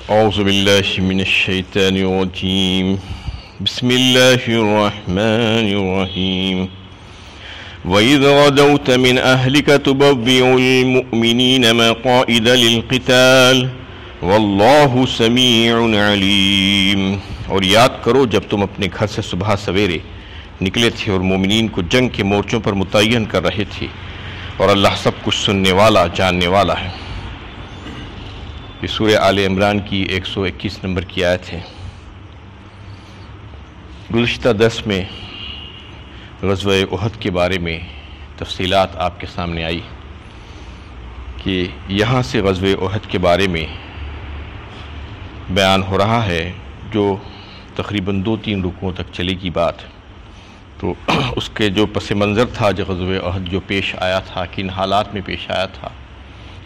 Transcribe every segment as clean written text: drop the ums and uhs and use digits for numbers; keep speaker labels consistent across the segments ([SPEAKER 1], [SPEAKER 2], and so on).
[SPEAKER 1] أعوذ بالله من الشيطان الرجيم بسم الله الرحمن الرحيم وإذ غدوت من أهلك تبوئ المؤمنين مقاعد للقتال واللہ سمیع علیم۔ اور یاد کرو جب تم اپنے گھر سے صبح سویرے نکلے تھے اور مومنین کو جنگ کے مورچوں پر متعین کر رہے تھے، اور اللہ سب کچھ سننے والا جاننے والا ہے۔ یہ سورہ آل عمران کی 121 نمبر کی آیت ہے۔ گزشتہ درس میں غزوہ احد کے بارے میں تفصیلات آپ کے سامنے آئی کہ یہاں سے غزوہ احد کے بارے میں بیان ہو رہا ہے، جو تقریباً 2-3 رکوعوں تک چلے گی بات۔ تو اس کے جو پس منظر تھا، جو غزوہ احد جو پیش آیا تھا، کن حالات میں پیش آیا تھا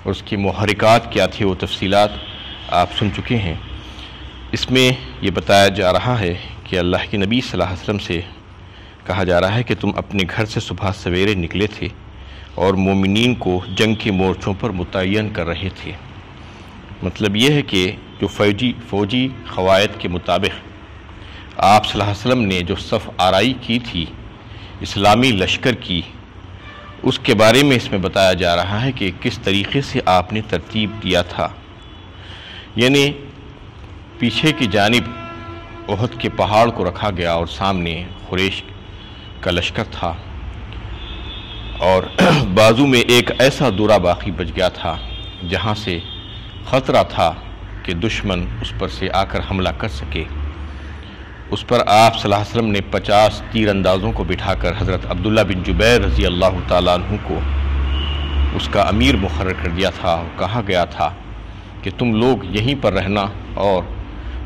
[SPEAKER 1] اور اس کی محرکات کیا تھے، وہ تفصیلات آپ سن چکے ہیں۔ اس میں یہ بتایا جا رہا ہے کہ اللہ کے نبی صلی اللہ علیہ وسلم سے کہا جا رہا ہے کہ تم اپنے گھر سے صبح سویرے نکلے تھے اور مومنین کو جنگ کے مورچوں پر متعین کر رہے تھے۔ مطلب یہ ہے کہ جو فوجی قواعد کے مطابق آپ صلی اللہ علیہ وسلم نے جو صف آرائی کی تھی اسلامی لشکر کی، اس کے بارے میں اس میں بتایا جا رہا ہے کہ کس طریقے سے آپ نے ترتیب دیا تھا۔ یعنی پیچھے کی جانب احد کے پہاڑ کو رکھا گیا اور سامنے قریش کا لشکر تھا، اور بازو میں ایک ایسا دورہ باقی بچ گیا تھا جہاں سے خطرہ تھا کہ دشمن اس پر سے آ کر حملہ کر سکے۔ اس پر آپ صلی اللہ علیہ وسلم نے 50 تیر اندازوں کو بٹھا کر حضرت عبداللہ بن جبیر رضی اللہ تعالیٰ عنہ کو اس کا امیر مقرر کر دیا تھا، اور کہا گیا تھا کہ تم لوگ یہیں پر رہنا اور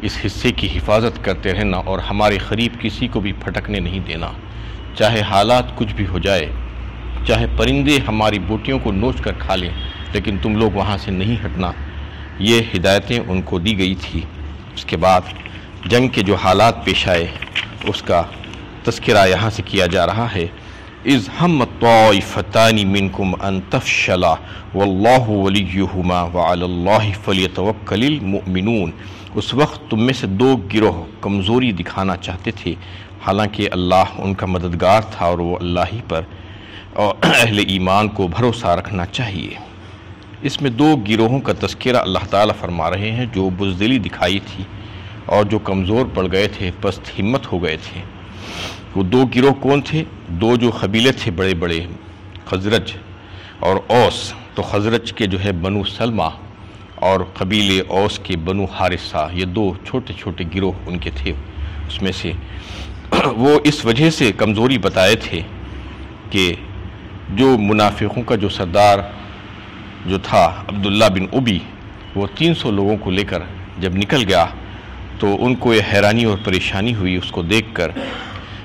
[SPEAKER 1] اس حصے کی حفاظت کرتے رہنا، اور ہمارے قریب کسی کو بھی پھٹکنے نہیں دینا، چاہے حالات کچھ بھی ہو جائے، چاہے پرندے ہماری بوٹیوں کو نوچ کر کھا لیں، لیکن تم لوگ وہاں سے نہیں ہٹنا۔ یہ ہدایتیں ان کو دی گئی تھی۔ اس کے بعد جنگ کے جو حالات پیش آئے اس کا تذکرہ یہاں سے کیا جا رہا ہے۔ اذ ہمت طائفتان منکم ان تفشلا واللہ ولیہما وعلی اللہ فلیتوکل المؤمنون۔ اس وقت تم میں سے 2 گروہ کمزوری دکھانا چاہتے تھے، حالانکہ اللہ ان کا مددگار تھا اور وہ اللہ ہی پر اور اہل ایمان کو بھروسہ رکھنا چاہیے۔ اس میں 2 گروہوں کا تذکرہ اللہ تعالیٰ فرما رہے ہیں جو بزدلی دکھائی تھی اور جو کمزور پڑ گئے تھے، پست ہمت ہو گئے تھے۔ وہ 2 گروہ کون تھے؟ 2 جو قبیلے تھے بڑے بڑے، خزرج اور اوس۔ تو خزرج کے جو ہے بنو سلمہ اور قبیلے اوس کے بنو حارثہ، یہ 2 چھوٹے چھوٹے گروہ ان کے تھے۔ اس میں سے وہ اس وجہ سے کمزوری بتائے تھے کہ جو منافقوں کا جو سردار جو تھا عبداللہ بن ابی، وہ 300 لوگوں کو لے کر جب نکل گیا تو ان کو یہ حیرانی اور پریشانی ہوئی اس کو دیکھ کر۔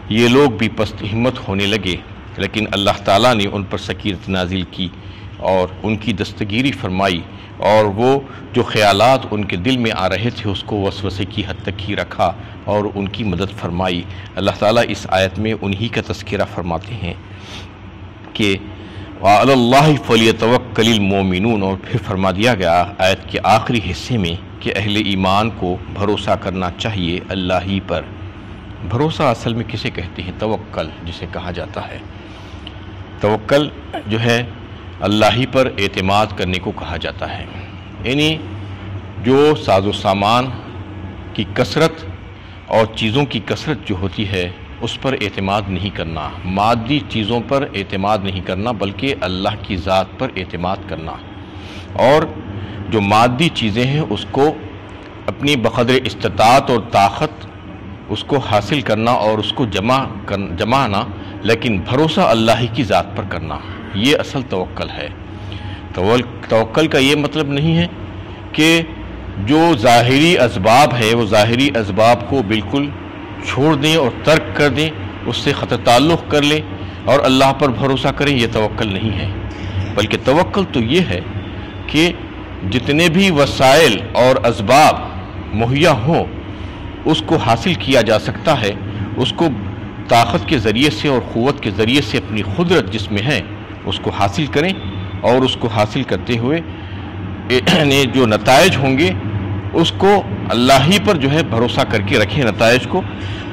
[SPEAKER 1] یہ لوگ بھی پست ہمت ہونے لگے، لیکن اللہ تعالیٰ نے ان پر سکینت نازل کی اور ان کی دستگیری فرمائی، اور وہ جو خیالات ان کے دل میں آ رہے تھے اس کو وسوسے کی حد تک ہی رکھا اور ان کی مدد فرمائی۔ اللہ تعالیٰ اس آیت میں انہی کا تذکرہ فرماتے ہیں کہ وَعَلَى اللَّهِ فَلْيَتَوَكَّلِ الْمُؤْمِنُونَ، اور پھر فرما دیا گیا آیت کے آخری حصے میں کہ اہل ایمان کو بھروسہ کرنا چاہیے اللہ ہی پر۔ بھروسہ اصل میں کسے کہتے ہیں؟ توکل جسے کہا جاتا ہے۔ توکل جو ہے اللہ ہی پر اعتماد کرنے کو کہا جاتا ہے، یعنی جو ساز و سامان کی کثرت اور چیزوں کی کثرت جو ہوتی ہے اس پر اعتماد نہیں کرنا، مادی چیزوں پر اعتماد نہیں کرنا، بلکہ اللہ کی ذات پر اعتماد کرنا، اور جو مادی چیزیں ہیں اس کو اپنی بقدر استطاعت اور طاقت اس کو حاصل کرنا اور اس کو جمعنا، لیکن بھروسہ اللہ کی ذات پر کرنا، یہ اصل توکل ہے۔ توکل کا یہ مطلب نہیں ہے کہ جو ظاہری اسباب ہے وہ ظاہری اسباب کو بالکل چھوڑ دیں اور ترک کر دیں، اس سے قطع تعلق کر لیں اور اللہ پر بھروسہ کریں، یہ توکل نہیں ہے۔ بلکہ توکل تو یہ ہے کہ جتنے بھی وسائل اور اسباب مہیا ہوں اس کو حاصل کیا جا سکتا ہے، اس کو طاقت کے ذریعے سے اور قوت کے ذریعے سے اپنی قدرت جس میں ہے اس کو حاصل کریں، اور اس کو حاصل کرتے ہوئے جو نتائج ہوں گے اس کو اللہ ہی پر جو ہے بھروسہ کر کے رکھیں، نتائج کو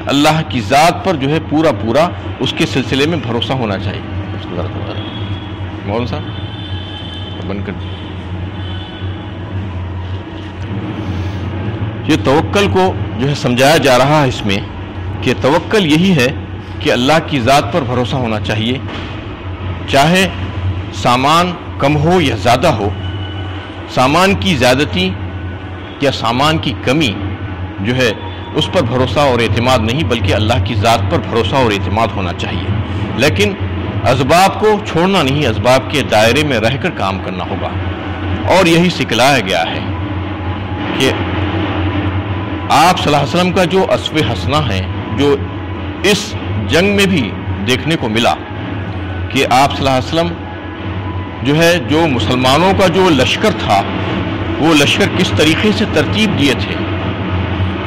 [SPEAKER 1] اللہ کی ذات پر جو ہے پورا پورا اس کے سلسلے میں بھروسہ ہونا چاہیے۔ مولانا صاحب بند کر دیں۔ یہ توکل کو جو ہے سمجھایا جا رہا ہے اس میں کہ توکل یہی ہے کہ اللہ کی ذات پر بھروسہ ہونا چاہیے، چاہے سامان کم ہو یا زیادہ ہو، سامان کی زیادتی یا سامان کی کمی جو ہے اس پر بھروسہ اور اعتماد نہیں، بلکہ اللہ کی ذات پر بھروسہ اور اعتماد ہونا چاہیے۔ لیکن اسباب کو چھوڑنا نہیں، اسباب کے دائرے میں رہ کر کام کرنا ہوگا، اور یہی سکھلایا گیا ہے کہ آپ صلی اللہ علیہ وسلم کا جو اسوہ حسنہ ہے، جو اس جنگ میں بھی دیکھنے کو ملا کہ آپ صلی اللہ علیہ وسلم جو ہے جو مسلمانوں کا جو لشکر تھا وہ لشکر کس طریقے سے ترتیب دیے تھے،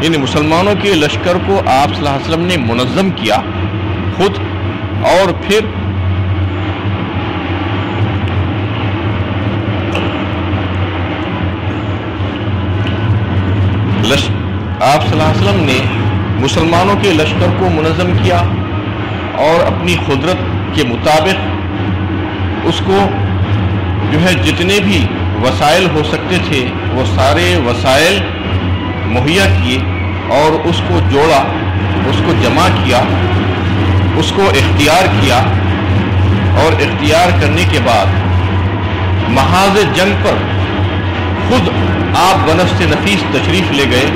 [SPEAKER 1] یعنی مسلمانوں کے لشکر کو آپ صلی اللہ علیہ وسلم نے منظم کیا خود، اور پھر آپ صلی اللہ علیہ وسلم نے مسلمانوں کے لشکر کو منظم کیا اور اپنی قدرت کے مطابق اس کو جو ہے جتنے بھی وسائل ہو سکتے تھے وہ سارے وسائل مہیا کیے اور اس کو جوڑا، اس کو جمع کیا، اس کو اختیار کیا، اور اختیار کرنے کے بعد محاذ جنگ پر خود آپ بنفس نفیس تشریف لے گئے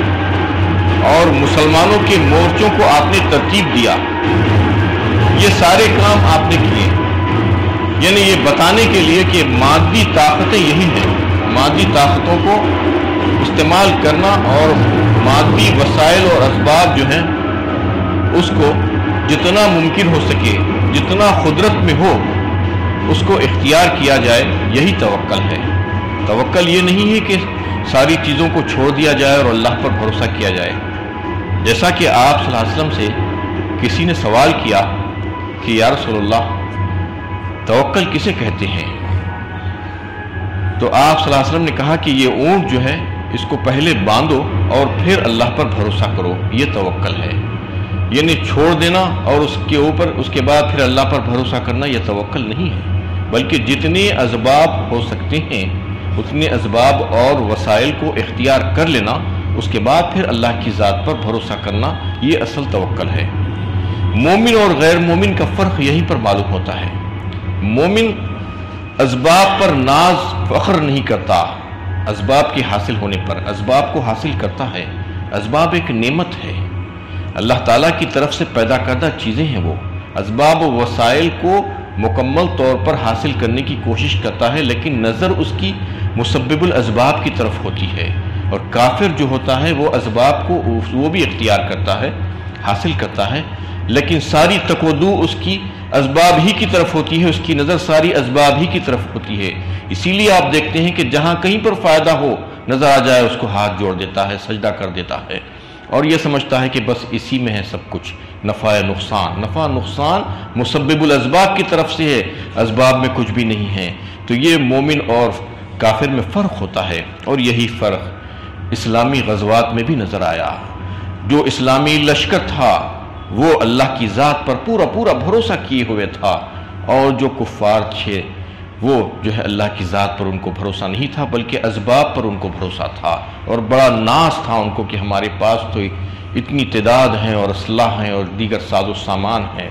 [SPEAKER 1] اور مسلمانوں کے مورچوں کو آپ نے ترتیب دیا۔ یہ سارے کام آپ نے کیے، یعنی یہ بتانے کے لیے کہ مادی طاقتیں یہی ہیں، مادی طاقتوں کو استعمال کرنا اور مادی وسائل اور اسباب جو ہیں اس کو جتنا ممکن ہو سکے، جتنا قدرت میں ہو اس کو اختیار کیا جائے، یہی توکل ہے۔ توکل یہ نہیں ہے کہ ساری چیزوں کو چھوڑ دیا جائے اور اللہ پر بھروسہ کیا جائے۔ جیسا کہ آپ صلی اللہ علیہ وسلم سے کسی نے سوال کیا کہ یا رسول اللہ توکل کسے کہتے ہیں، تو آپ صلی اللہ علیہ وسلم نے کہا کہ یہ اونٹ جو ہے اس کو پہلے باندھو اور پھر اللہ پر بھروسہ کرو، یہ توکل ہے۔ یعنی چھوڑ دینا اور اس کے اوپر اس کے بعد پھر اللہ پر بھروسہ کرنا یہ توکل نہیں ہے، بلکہ جتنے اسباب ہو سکتے ہیں اتنے اسباب اور وسائل کو اختیار کر لینا، اس کے بعد پھر اللہ کی ذات پر بھروسہ کرنا، یہ اصل توکل ہے۔ مومن اور غیر مومن کا فرق یہیں پر معلوم ہوتا ہے۔ مومن اسباب پر ناز فخر نہیں کرتا، اسباب کے حاصل ہونے پر اسباب کو حاصل کرتا ہے۔ اسباب ایک نعمت ہے، اللہ تعالیٰ کی طرف سے پیدا کردہ چیزیں ہیں، وہ اسباب و وسائل کو مکمل طور پر حاصل کرنے کی کوشش کرتا ہے، لیکن نظر اس کی مسبب الاسباب کی طرف ہوتی ہے، اور کافر جو ہوتا ہے وہ اسباب کو وہ بھی اختیار کرتا ہے، حاصل کرتا ہے، لیکن ساری تکودو اس کی اسباب ہی کی طرف ہوتی ہے، اس کی نظر ساری اسباب ہی کی طرف ہوتی ہے۔ اسی لیے آپ دیکھتے ہیں کہ جہاں کہیں پر فائدہ ہو نظر آ جائے اس کو ہاتھ جوڑ دیتا ہے، سجدہ کر دیتا ہے، اور یہ سمجھتا ہے کہ بس اسی میں ہے سب کچھ۔ نفع نقصان مسبب الاسباب کی طرف سے ہے، اسباب میں کچھ بھی نہیں ہے۔ تو یہ مومن اور کافر میں فرق ہوتا ہے، اور یہی فرق اسلامی غزوات میں بھی نظر آیا۔ جو اسلامی لشکر تھا وہ اللہ کی ذات پر پورا پورا بھروسہ کیے ہوئے تھا، اور جو کفار تھے وہ جو ہے اللہ کی ذات پر ان کو بھروسہ نہیں تھا، بلکہ اسباب پر ان کو بھروسہ تھا، اور بڑا ناز تھا ان کو کہ ہمارے پاس تو اتنی تعداد ہیں اور اسلحہ ہیں اور دیگر ساز و سامان ہیں۔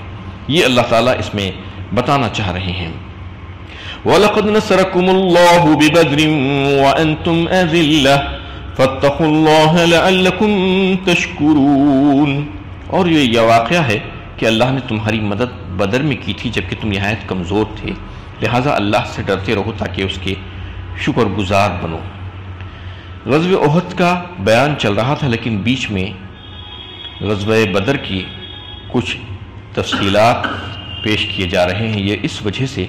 [SPEAKER 1] یہ اللہ تعالیٰ اس میں بتانا چاہ رہے ہیں۔ وَلَقَدْ نَصَرَكُمُ اللَّهُ بِبَدْرٍ وَأَنْتُمْ أَذِلَّةٌ فَاتَّقُوا اللَّهَ لَعَلَّكُمْ تَشْكُرُونَ۔ اور یہ واقعہ ہے کہ اللہ نے تمہاری مدد بدر میں کی تھی جبکہ تم نہایت کمزور تھے، لہٰذا اللہ سے ڈرتے رہو تاکہ اس کے شکر گزار بنو۔ غزوہ احد کا بیان چل رہا تھا، لیکن بیچ میں غزوہ بدر کی کچھ تفصیلات پیش کیے جا رہے ہیں۔ یہ اس وجہ سے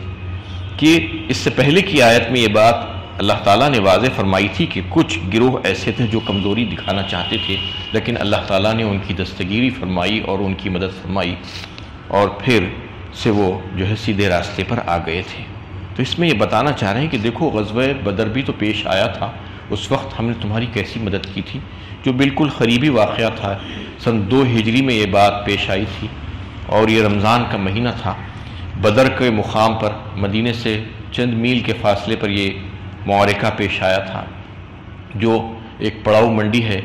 [SPEAKER 1] کہ اس سے پہلے کی آیت میں یہ بات اللہ تعالیٰ نے واضح فرمائی تھی کہ کچھ گروہ ایسے تھے جو کمزوری دکھانا چاہتے تھے، لیکن اللہ تعالیٰ نے ان کی دستگیری فرمائی اور ان کی مدد فرمائی، اور پھر سے وہ جو ہے سیدھے راستے پر آ گئے تھے۔ تو اس میں یہ بتانا چاہ رہے ہیں کہ دیکھو غزوہ بدر بھی تو پیش آیا تھا، اس وقت ہم نے تمہاری کیسی مدد کی تھی، جو بالکل قریبی واقعہ تھا۔ سن 2 ہجری میں یہ بات پیش آئی تھی اور یہ رمضان کا مہینہ تھا۔ بدر کے مقام پر مدینے سے چند میل کے فاصلے پر یہ معرکہ پیش آیا تھا، جو ایک پڑاؤ منڈی ہے،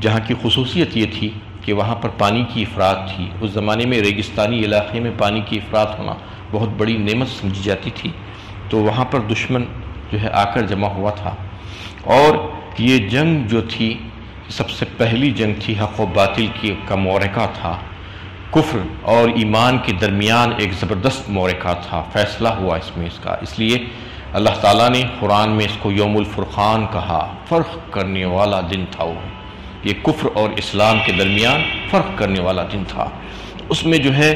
[SPEAKER 1] جہاں کی خصوصیت یہ تھی کہ وہاں پر پانی کی افراط تھی۔ اس زمانے میں ریگستانی علاقے میں پانی کی افراط ہونا بہت بڑی نعمت سمجھی جاتی تھی، تو وہاں پر دشمن جو ہے آ کر جمع ہوا تھا، اور یہ جنگ جو تھی سب سے پہلی جنگ تھی، حق و باطل کا معرکہ تھا، کفر اور ایمان کے درمیان ایک زبردست معرکہ تھا، فیصلہ ہوا اس کا۔ اس لیے اللہ تعالیٰ نے قرآن میں اس کو یوم الفرقان کہا، فرق کرنے والا دن تھا وہ، یہ کفر اور اسلام کے درمیان فرق کرنے والا دن تھا۔ اس میں جو ہے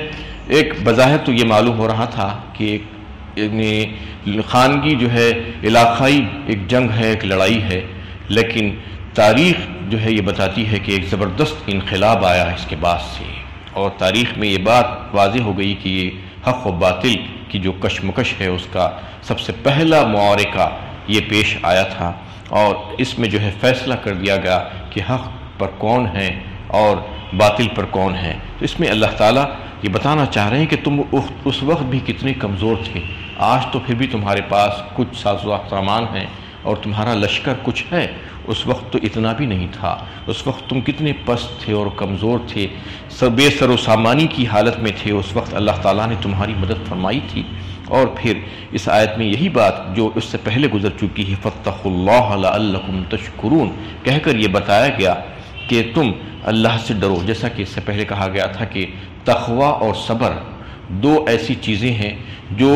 [SPEAKER 1] ایک بظاہر تو یہ معلوم ہو رہا تھا کہ ایک خانگی جو ہے علاقائی ایک جنگ ہے، ایک لڑائی ہے، لیکن تاریخ جو ہے یہ بتاتی ہے کہ ایک زبردست انقلاب آیا اس کے بعد سے، اور تاریخ میں یہ بات واضح ہو گئی کہ یہ حق و باطل کی جو کشمکش ہے اس کا سب سے پہلا معرکہ یہ پیش آیا تھا، اور اس میں جو ہے فیصلہ کر دیا گیا کہ حق پر کون ہے اور باطل پر کون ہے۔ تو اس میں اللہ تعالیٰ یہ بتانا چاہ رہے ہیں کہ تم اس وقت بھی کتنے کمزور تھے، آج تو پھر بھی تمہارے پاس کچھ سامان ہیں اور تمہارا لشکر کچھ ہے، اس وقت تو اتنا بھی نہیں تھا، اس وقت تم کتنے پست تھے اور کمزور تھے، بے سر و سامانی کی حالت میں تھے، اس وقت اللہ تعالیٰ نے تمہاری مدد فرمائی تھی۔ اور پھر اس آیت میں یہی بات جو اس سے پہلے گزر چکی ہے، فاتقوا اللہ لعلکم تشکرون، کہہ کر یہ بتایا گیا کہ تم اللہ سے ڈرو، جیسا کہ اس سے پہلے کہا گیا تھا کہ تقوی اور صبر 2 ایسی چیزیں ہیں جو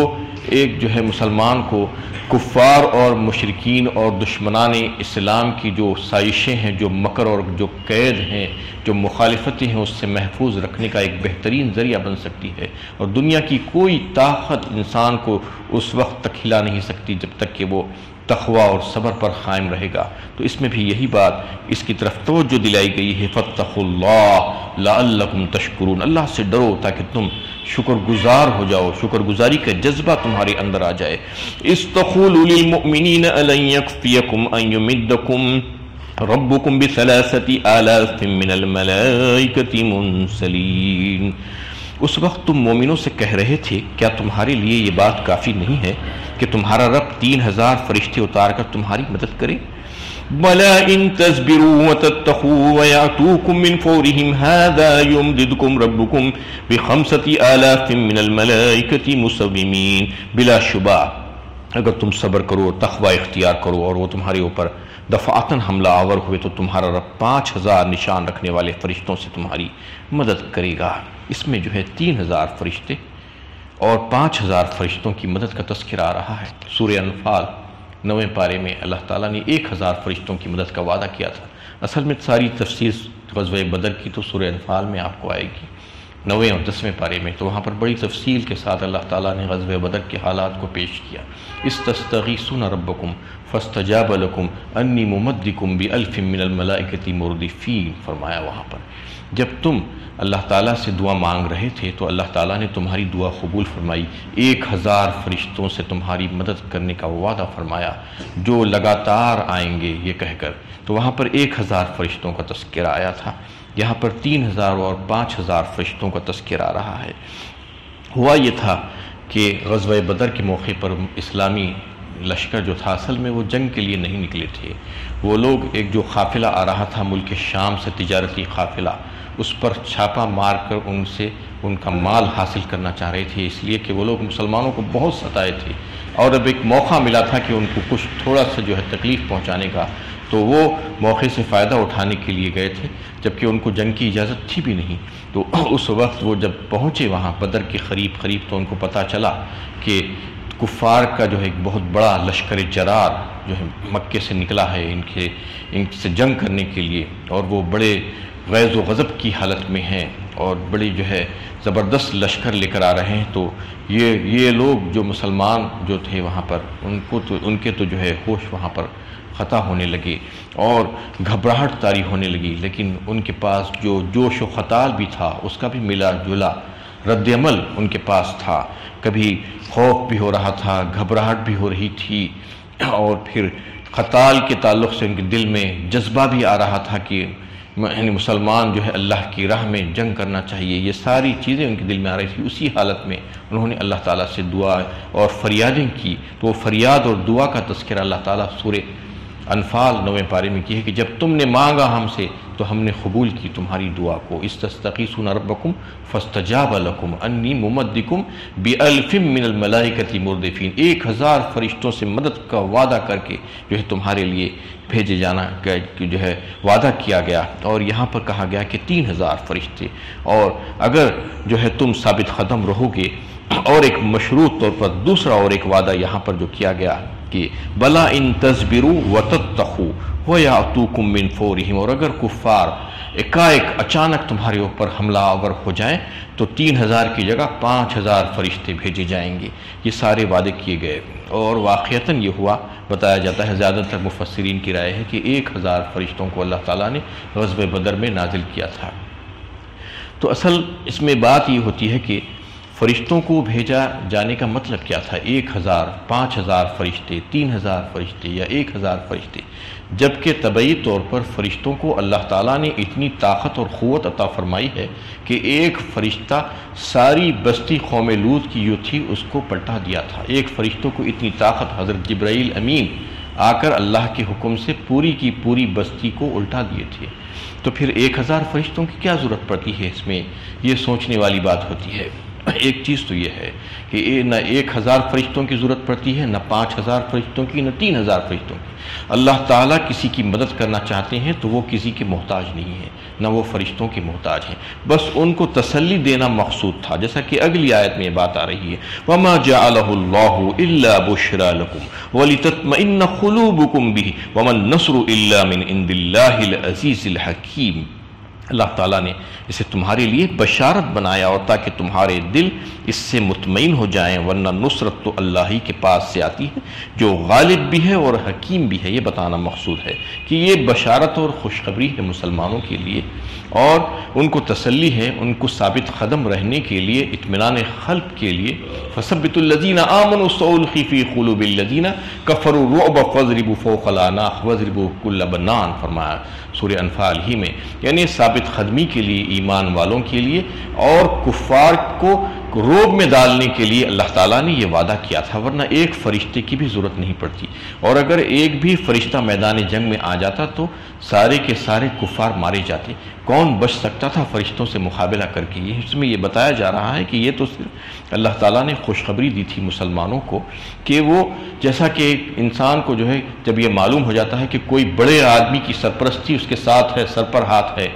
[SPEAKER 1] ایک جو ہے مسلمان کو کفار اور مشرکین اور دشمنان اسلام کی جو سازشیں ہیں، جو مکر اور جو قید ہیں، جو مخالفتیں ہیں، اس سے محفوظ رکھنے کا ایک بہترین ذریعہ بن سکتی ہے، اور دنیا کی کوئی طاقت انسان کو اس وقت تک ہلا نہیں سکتی جب تک کہ وہ تقوی اور صبر پر قائم رہے گا۔ تو اس میں بھی یہی بات اس کی طرف توجہ دلائی گئی ہے، فاتقوا اللہ لعلکم تشکرون، اللہ سے ڈرو تاکہ تم شکر گزار ہو جاؤ، شکر گزاری کا جذبہ تمہارے اندر آ جائے۔ استقولوا للمؤمنین ألن يكفيكم أن يمدكم ربكم ب3,000 من الملائکة منزلین، اس وقت تم مومنوں سے کہہ رہے تھے کیا تمہارے لیے یہ بات کافی نہیں ہے کہ تمہارا رب 3,000 فرشتے اتار کر تمہاری مدد کرے؟ بَلَا إِن تَصْبِرُوا وَتَتَّقُوا وَيَأْتُوكُم مِّن فَوْرِهِمْ هَٰذَا يُمْدِدْكُم رَّبُّكُم ب5,000 من الملائکة مُسَوِّمِينَ، بلا شبہ اگر تم صبر کرو، تقوی اختیار کرو اور وہ تمہارے اوپر دفعتاً حملہ آور ہوئے تو تمہارا رب 5,000 نشان رکھنے والے فرشتوں سے تمہاری مدد کرے گا۔ اس میں جو ہے 3,000 فرشتے اور 5,000 فرشتوں کی مدد کا تذکرہ آ رہا ہے۔ سورہ انفال 9ویں پارے میں اللہ تعالیٰ نے 1,000 فرشتوں کی مدد کا وعدہ کیا تھا۔ اصل میں ساری تفسیر غزوہ بدر کی تو سورہ انفال میں آپ کو آئے گی، 9ویں اور 10ویں پارے میں، تو وہاں پر بڑی تفصیل کے ساتھ اللہ تعالیٰ نے غزوہ بدر کے حالات کو پیش کیا۔ استستغیثون ربکم فاستجاب لکم انی ممدکم ب1000 من الملائکة مردفین، فرمایا وہاں پر جب تم اللہ تعالیٰ سے دعا مانگ رہے تھے تو اللہ تعالیٰ نے تمہاری دعا قبول فرمائی، 1,000 فرشتوں سے تمہاری مدد کرنے کا وعدہ فرمایا جو لگاتار آئیں گے یہ کہہ کر۔ تو وہاں پر 1,000 فرشتوں کا تذکرہ آیا تھا، یہاں پر 3,000 اور 5,000 فرشتوں کا تذکرہ آ رہا ہے۔ ہوا یہ تھا کہ غزوہ بدر کے موقع پر اسلامی لشکر جو تھا اصل میں وہ جنگ کے لیے نہیں نکلے تھے، وہ لوگ ایک جو قافلہ آ رہا تھا ملک شام سے، تجارتی قافلہ، اس پر چھاپا مار کر ان سے ان کا مال حاصل کرنا چاہ رہے تھے، اس لیے کہ وہ لوگ مسلمانوں کو بہت ستائے تھے، اور اب ایک موقع ملا تھا کہ ان کو کچھ تھوڑا سا جو ہے تکلیف پہنچانے کا، تو وہ موقع سے فائدہ اٹھانے کے لیے گئے تھے، جبکہ ان کو جنگ کی اجازت تھی بھی نہیں۔ تو اس وقت وہ جب پہنچے وہاں بدر کے قریب تو ان کو پتہ چلا کہ کفار کا جو ہے ایک بہت بڑا لشکر جرار جو ہے مکے سے نکلا ہے ان سے جنگ کرنے کے لیے، اور وہ بڑے غیظ و غضب کی حالت میں ہیں اور بڑی جو ہے زبردست لشکر لے کر آ رہے ہیں۔ تو یہ لوگ جو مسلمان جو تھے وہاں پر ان کے تو جو ہے ہوش وہاں پر خطا ہونے لگے اور گھبراہٹ طاری ہونے لگی، لیکن ان کے پاس جو جوش و خطال بھی تھا اس کا بھی ملا جلا رد عمل ان کے پاس تھا، کبھی خوف بھی ہو رہا تھا، گھبراہٹ بھی ہو رہی تھی، اور پھر قتال کے تعلق سے ان کے دل میں جذبہ بھی آ رہا تھا کہ یعنی مسلمان جو ہے اللہ کی راہ میں جنگ کرنا چاہیے، یہ ساری چیزیں ان کے دل میں آ رہی تھی۔ اسی حالت میں انہوں نے اللہ تعالیٰ سے دعا اور فریادیں کی، تو وہ فریاد اور دعا کا تذکرہ اللہ تعالیٰ سورہ انفال 9ویں پارے میں کی ہے کہ جب تم نے مانگا ہم سے تو ہم نے قبول کی تمہاری دعا کو۔ استستغیثون ربکم فاستجاب لکم انی ممدکم بألف من الملائکۃ مردفین، 1000 فرشتوں سے مدد کا وعدہ کر کے جو ہے تمہارے لیے بھیجے جانا جو ہے وعدہ کیا گیا، اور یہاں پر کہا گیا کہ 3000 فرشتے، اور اگر جو ہے تم ثابت قدم رہو گے، اور ایک مشروط طور پر دوسرا اور ایک وعدہ یہاں پر جو کیا گیا کہ بلا ان تصبروا وتتقوا ویاتوکم من فورہم، اور اگر کفار ایک اچانک تمہارے اوپر حملہ آور ہو جائیں تو 3000 کی جگہ 5000 فرشتے بھیجے جائیں گے۔ یہ سارے وعدے کیے گئے، اور واقعتاً یہ ہوا۔ بتایا جاتا ہے، زیادہ تر مفسرین کی رائے ہے کہ 1000 فرشتوں کو اللہ تعالیٰ نے غزوہ بدر میں نازل کیا تھا۔ تو اصل اس میں بات یہ ہوتی ہے کہ فرشتوں کو بھیجا جانے کا مطلب کیا تھا؟ 1000، 5000 فرشتے، 3000 فرشتے یا 1000 فرشتے، جبکہ طبعی طور پر فرشتوں کو اللہ تعالیٰ نے اتنی طاقت اور قوت عطا فرمائی ہے کہ ایک فرشتہ ساری بستی قوم لوط کی جو تھی اس کو پلٹا دیا تھا۔ ایک فرشتوں کو اتنی طاقت، حضرت جبرائیل امین آ کر اللہ کے حکم سے پوری کی پوری بستی کو الٹا دیے تھے۔ تو پھر 1000 فرشتوں کی کیا ضرورت پڑتی ہے؟ اس میں یہ سوچنے والی بات ہوتی ہے۔ ایک چیز تو یہ ہے کہ نہ 1000 فرشتوں کی ضرورت پڑتی ہے، نہ 5000 فرشتوں کی، نہ 3000 فرشتوں کی۔ اللہ تعالیٰ کسی کی مدد کرنا چاہتے ہیں تو وہ کسی کے محتاج نہیں ہیں، نہ وہ فرشتوں کے محتاج ہیں، بس ان کو تسلی دینا مقصود تھا، جیسا کہ اگلی آیت میں یہ بات آ رہی ہے وَمَا جَعَلَهُ اللَّهُ إِلَّا بُشْرَى لَكُمْ وَلِتَطْمَئِنَّ قُلُوبُكُمْ بِهِ وَمَا النَّصْرُ إِلَّا مِنْ عِنْدِ اللَّهِ الْعَزِيزِ الْحَكِيمِ۔ اللہ تعالیٰ نے اسے تمہارے لیے بشارت بنایا، اور تاکہ تمہارے دل اس سے مطمئن ہو جائیں، ورنہ نصرت تو اللہ ہی کے پاس سے آتی ہے جو غالب بھی ہے اور حکیم بھی ہے۔ یہ بتانا مقصود ہے کہ یہ بشارت اور خوشخبری ہے مسلمانوں کے لیے، اور ان کو تسلی ہے، ان کو ثابت قدم رہنے کے لیے، اطمینان قلب کے لیے۔ فَثَبِّتُوا الَّذِينَ آمَنُوا سَأُلْقِي فِي قُلُوبِ الَّذِينَ كَفَرُوا الرُّعْبَ فَاضْرِبُوا فَوْقَ الْأَعْنَاقِ وَاضْرِبُوا كُلَّ بَنَّانٍ، فرمایا سورہ انفال ہی میں، یعنی ثابت قدمی کے لیے، ایمان والوں کے لیے، اور کفار کو روب میں ڈالنے کے لیے اللہ تعالیٰ نے یہ وعدہ کیا تھا، ورنہ ایک فرشتے کی بھی ضرورت نہیں پڑتی، اور اگر ایک بھی فرشتہ میدان جنگ میں آ جاتا تو سارے کے سارے کفار مارے جاتے۔ کون بچ سکتا تھا فرشتوں سے مقابلہ کر کے؟ اس میں یہ بتایا جا رہا ہے کہ یہ تو صرف اللہ تعالیٰ نے خوشخبری دی تھی مسلمانوں کو کہ وہ، جیسا کہ ایک انسان کو جو ہے جب یہ معلوم ہو جاتا ہے کہ کوئی بڑے آدمی کی سرپرستی اس کے ساتھ ہے، سر پر ہاتھ ہے،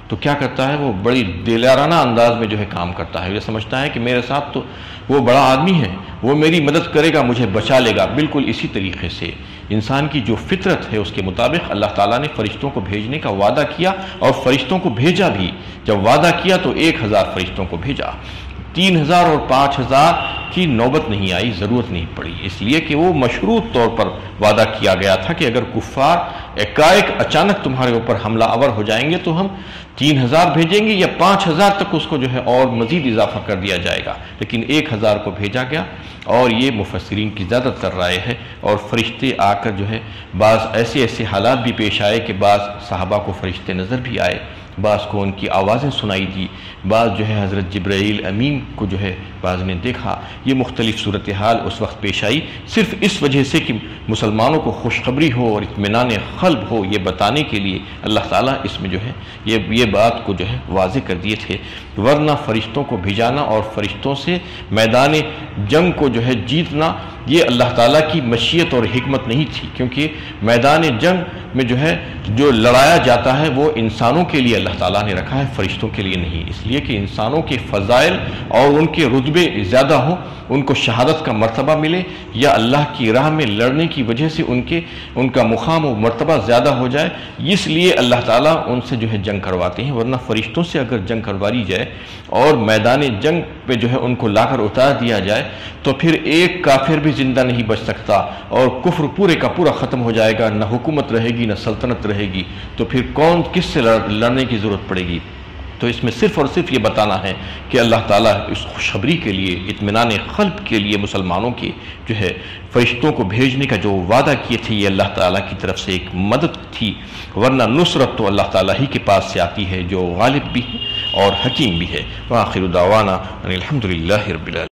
[SPEAKER 1] تو کیا کرتا ہے؟ وہ بڑی دلارانہ انداز میں جو ہے کام کرتا ہے، یہ سمجھتا ہے کہ میرے ساتھ تو وہ بڑا آدمی ہے، وہ میری مدد کرے گا، مجھے بچا لے گا۔ بالکل اسی طریقے سے انسان کی جو فطرت ہے اس کے مطابق اللہ تعالیٰ نے فرشتوں کو بھیجنے کا وعدہ کیا، اور فرشتوں کو بھیجا بھی۔ جب وعدہ کیا تو 1000 فرشتوں کو بھیجا، 3000 اور 5000 کی نوبت نہیں آئی، ضرورت نہیں پڑی، اس لیے کہ وہ مشروط طور پر وعدہ کیا گیا تھا کہ اگر کفار اچانک تمہارے اوپر حملہ آور ہو جائیں گے تو ہم 3000 بھیجیں گے، یا 5000 تک اس کو جو ہے اور مزید اضافہ کر دیا جائے گا، لیکن 1000 کو بھیجا گیا۔ اور یہ مفسرین کی زیادہ تر رائے ہے، اور فرشتے آ کر جو ہے بعض ایسے حالات بھی پیش آئے کہ بعض صحابہ کو فرشتے نظر بھی آئے، بعض کو ان کی آوازیں سنائی دی، بعض جو ہے حضرت جبرائیل امین کو جو ہے بعض نے دیکھا۔ یہ مختلف صورتحال اس وقت پیش آئی، صرف اس وجہ سے کہ مسلمانوں کو خوشخبری ہو اور اطمینان قلب ہو، یہ بتانے کے لیے اللہ تعالیٰ اس میں جو ہے یہ بات کو جو ہے واضح کر دیے تھے، ورنہ فرشتوں کو بھیجانا اور فرشتوں سے میدان جنگ کو جو ہے جیتنا، یہ اللہ تعالیٰ کی مشیت اور حکمت نہیں تھی، کیونکہ میدان جنگ میں جو ہے جو لڑایا جاتا ہے وہ انسانوں کے لیے اللہ تعالیٰ نے رکھا ہے، فرشتوں کے لیے نہیں، اس لیے کہ انسانوں کے فضائل اور ان کے رتبے زیادہ ہوں، ان کو شہادت کا مرتبہ ملے، یا اللہ کی راہ میں لڑنے کی وجہ سے ان کا مقام و مرتبہ زیادہ ہو جائے، اس لیے اللہ تعالیٰ ان سے جو ہے جنگ کرواتے ہیں۔ ورنہ فرشتوں سے اگر جنگ کروائی جائے اور میدان جنگ پہ جو ہے ان کو لا کر اتار دیا جائے تو پھر ایک کافر بھی زندہ نہیں بچ سکتا، اور کفر پورے کا پورا ختم ہو جائے گا، نہ حکومت رہے گی نہ سلطنت رہے گی، تو پھر کس سے لڑنے کی ضرورت پڑے گی؟ تو اس میں صرف اور صرف یہ بتانا ہے کہ اللہ تعالیٰ اس خوشخبری کے لیے، اطمینان قلب کے لیے مسلمانوں کے جو ہے فرشتوں کو بھیجنے کا جو وعدہ کیے تھے، یہ اللہ تعالیٰ کی طرف سے ایک مدد تھی، ورنہ نصرت تو اللہ تعالیٰ ہی کے پاس سے آتی ہے جو غالب بھی ہے اور حکیم بھی ہے۔ وآخر دعوانا ان الحمد للہ رب العالمین۔